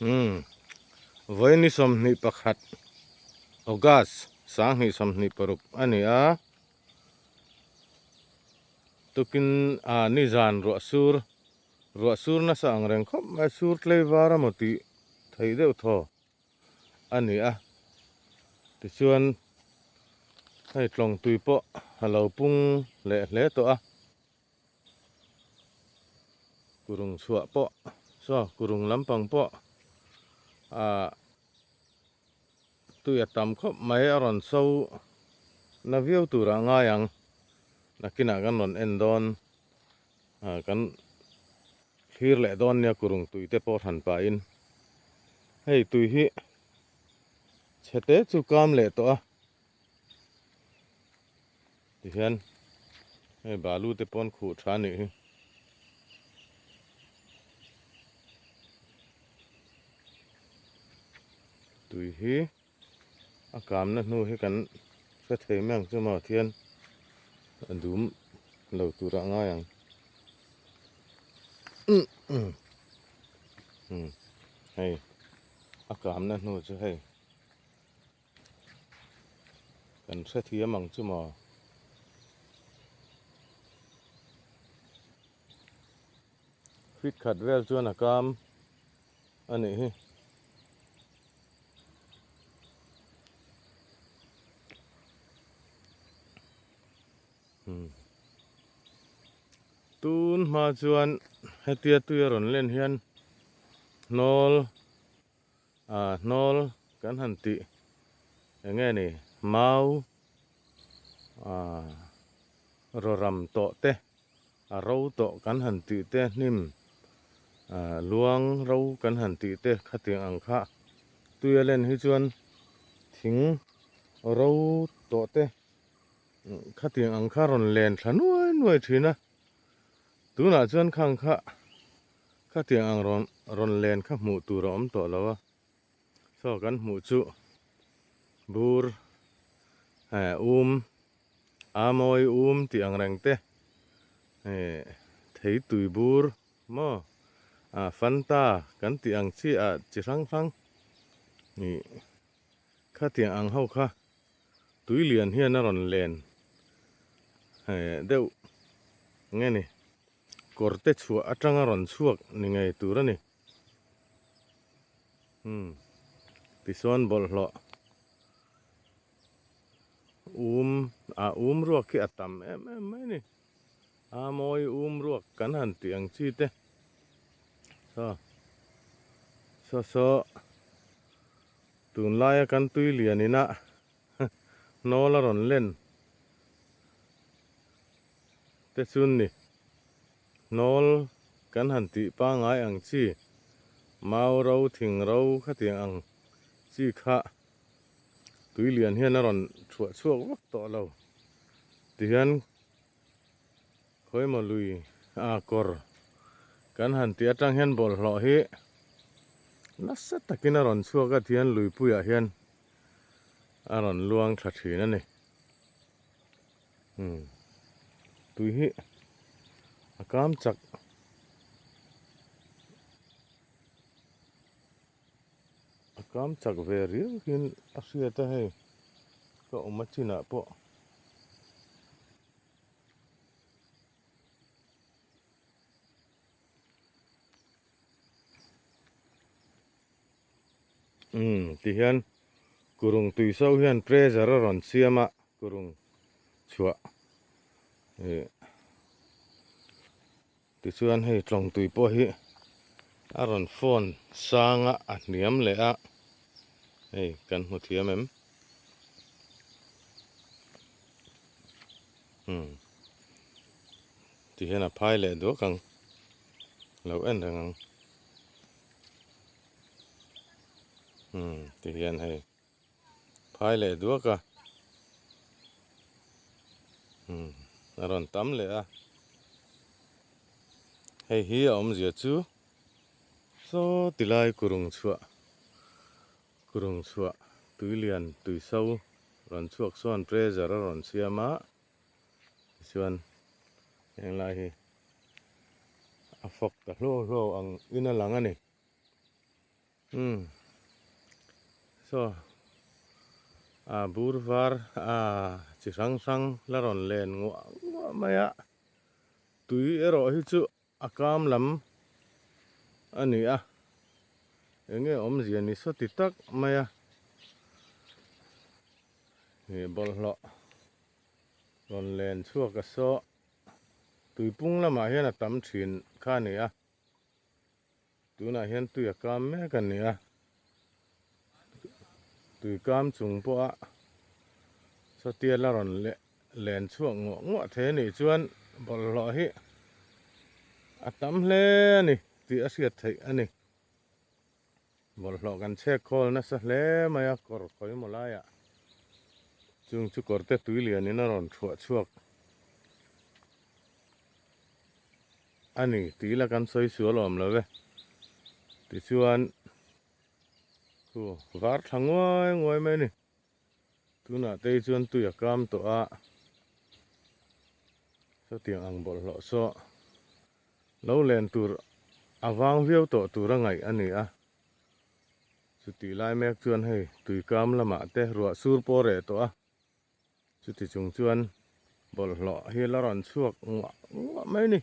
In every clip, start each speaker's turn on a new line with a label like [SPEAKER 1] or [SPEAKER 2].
[SPEAKER 1] Voi ni som ni pakhat August sang ni som ni paruk ani a tukin ni zan ruah sur na sa ang reng khop mai sur tlei wara moti thei deuh tho ani a ti chuan hei tlong tui po halo pung le hle to a kurung chua po so kurung lampang po tui atam khop mai aron so na viau tura nga yang nakina kan ron endon kan hir le don nia kurung tui te po than pa in hei tui hi chete chu kam le to a ti hian hei balu te pon khu tha ni hi tui hi akam na nu hi kan sa thei mang chu ma thian andum lo tura nga yang hei akam na nu chu hei kan sa thia mang chu ma fit khat vel chuan akam ani hi tun ma chuan hetia tui ron len hian nol kan han ti nge ni mau roram to te ro to kan han ti te nim luang ro kan han ti te khating ang kha tui len hi chuan thing ro to te khating ang kha ron len nuai thina tuna chuan khang kha tiang ang ron len kha mu tu rom to lawa so kan mu chu bur amoi tiang reng te thei tui bur mo fanta kan tiang chi chi rang ni kha tiang ang ho kha tui lian hian ron len deuh nge ni korte chua atanga ron chuak ni ngai tura ni tison bol hlo ruak ki atam em mai ni moi ruak kan han tiang chi te so tun lai kan tui lianina nola ron len te chun ni nol kan han ti pa ngai ang chi mau ro thing ro kha tiang ang chi kha tui lian hian ron chuak wak to lo ti hian khoi ma lui kor kan han ti atang hian bol hlo hi nasa takin ron chuak a thian lui puya hian aron luang tha thin ani tui hi akam chak ve riu hin asia ta hei ko umachina po ti hian kurung tui so hian pressure ron siama kurung chua ti chuan hei tlong tui po hi aron phone sanga niam le a hei kan hmu thiam em ti hian a phai le do kang lo en rang ti hian hei phai le do ka aron tam le a hei hi om zia chu so tilai kurung chua tui lian tui so ron chuak suan pressure ron siama chuan eng lai hi a fok ta hlo ang ina lang ani so burvar chi sang la ron len ngwa maya tui ero hi chu akam lam ani enge om zian ni so ti tak maya he bol hlo ron len chuak ka so tui pung lama hian atam thin kha ni tuna hian tui akam me kan ni tui kam chung po so tia la ron len chuak ngwa the ni chuan bol hlo hi atam hle ni ti asiat thei ani bol hlo kan che khol na sa hle maya kor khoi molaya chung chu korte tui lian in ron thua chuak ani ti la kan soi sualom lo ve ti chuan ku var thangoi mai ni tuna te chuan tui akam to so tiang ang bol hlo so lo len tur awang viau to turangai ani chu ti lai mek chuan hei tui kam lama te ruwa sur po re to chu ti chung chuan bol hlo hi la ron chuak ngwa mai ni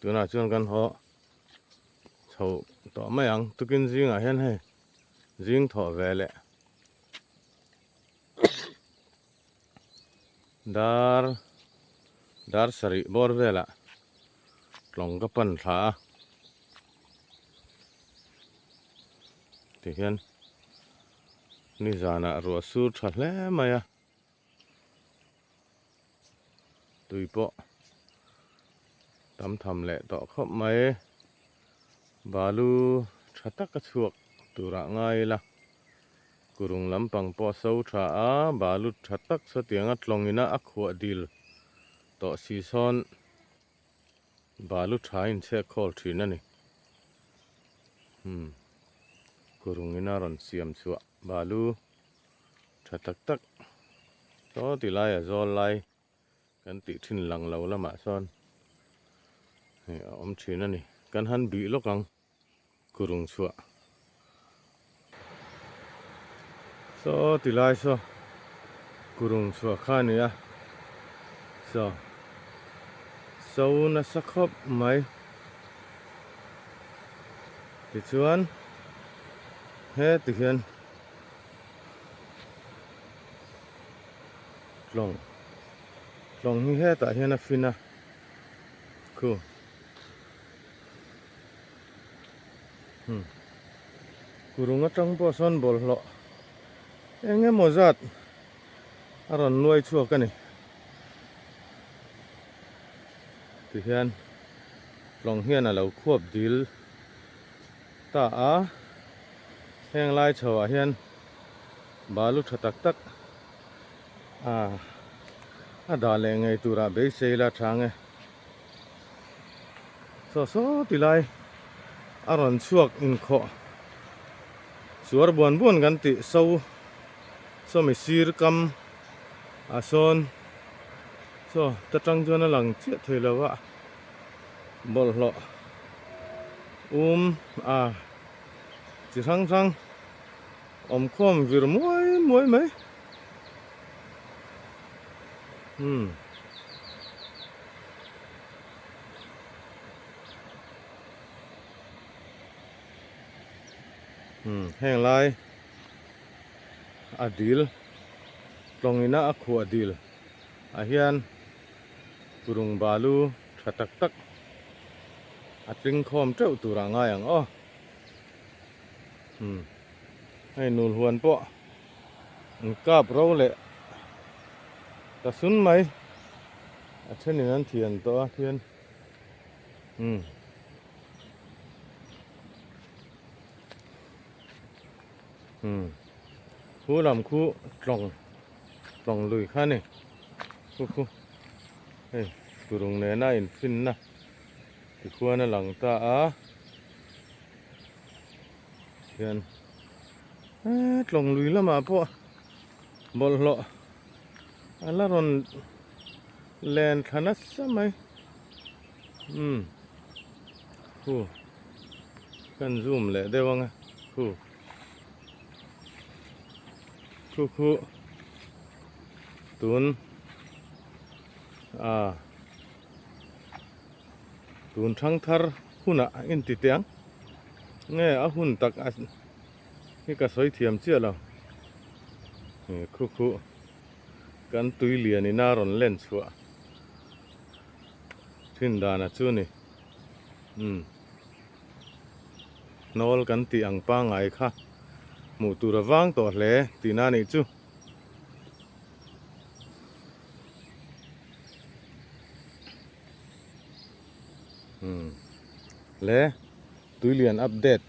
[SPEAKER 1] tuna chuan kan ho chho to mai ang tukin jing hian hei jing tho ve le dar sari bor vela tlong ka pan tha ti hian ni zana ruwa sur tha hle maya tui po tam tham le to khop mai balu thatak ka chuak tura ngai la kurung lampang po so tha balu thatak so tianga tlongina akhua dil to si son balu thain che khol thin ani kurung ina ron siam chua balu thatak tak to ti lai zol lai kan ti thin lang lo lama son om thin ani kan han bi lokang kurung chua so ti lai so kurung chua kha ni so na sakhop mai ti chuan he ti hian tlong hi he ta hian fina ku kurung atang po son bol hlo enge mozat aron nuai chuak ani ti hian tlong hian alo khuap dil ta heng lai chawa hian balu thatak tak da le ngai tura be seila thange so ti lai aron chuak in kho suar buan kan ti so mi sir kam son so tatang jona lang che theilawa bol hlo chi sang om khom vir moi mai heng lai adil tlongina akhu adil hian kurung balu thatak tak atring khom treu tura ngai ang hai nul huan po kap ro le ta sun mai thenin an thian to thian khu lam khu tlong lui kha ni khu hei turung ne na in fin na ti khuana lang ta hian tlong lui lama pawh bol lo ala ron len thana samai hu kan zoom le dewanga hu tun tun thang thar huna in ti tiang nge a hun tak a hi ka soi thiam chia lo kan tui lian in a ron len chua thin dana chu ni nol kan ti ang pa ngai kha mu tu rawang to hle ti na ni chu le tui lian update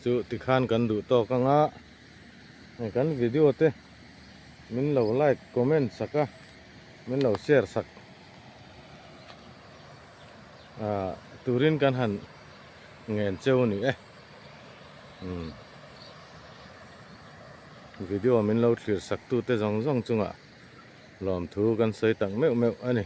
[SPEAKER 1] chu ti khan kan du to ka nga kan video te min lo like comment saka min lo share sak turin kan han ngen cheu ni video min lo thlir sak tu te zong chunga lom thu kan sei tak meu ani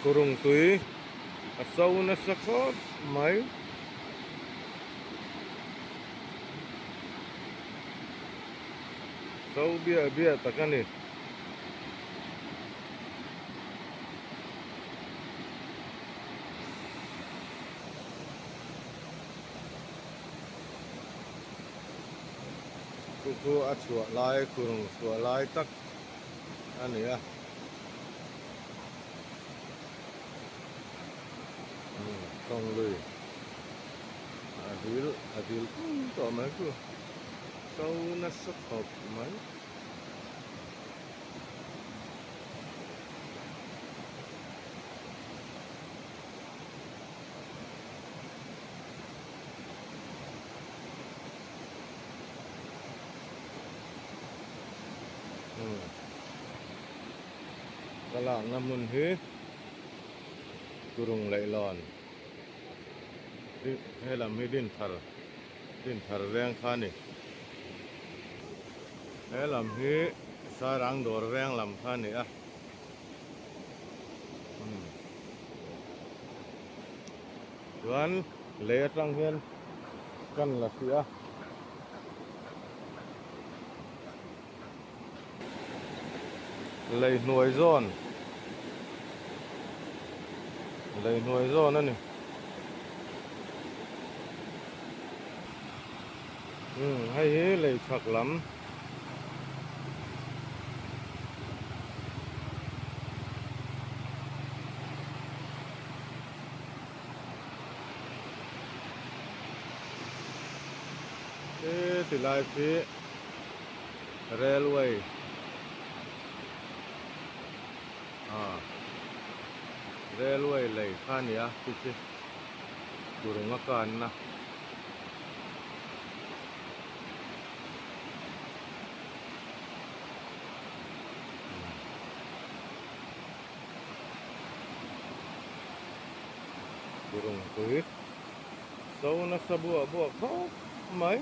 [SPEAKER 1] kurung tui asau na sakot mai sau bia takani ku achua lai kurung chua lai tak ani tong lui adil to mai ku sau na sakop mai kalang namun hi kurung lai lonให้ลำให้ดินทารแรงข้านี่ให้ลำให้สารังโดดแรงลำข้านี่ส่วนเลี้ยรังเฮียนกันละเสียเลยหน่วยโซนนั่นนี่ให้เลยฉักลำติลายฟีเรลเวย์เรลเวย์เลยข้านี้ที่กุรุงอาการนะkurung tuit sau na sa buwa-buwa ko may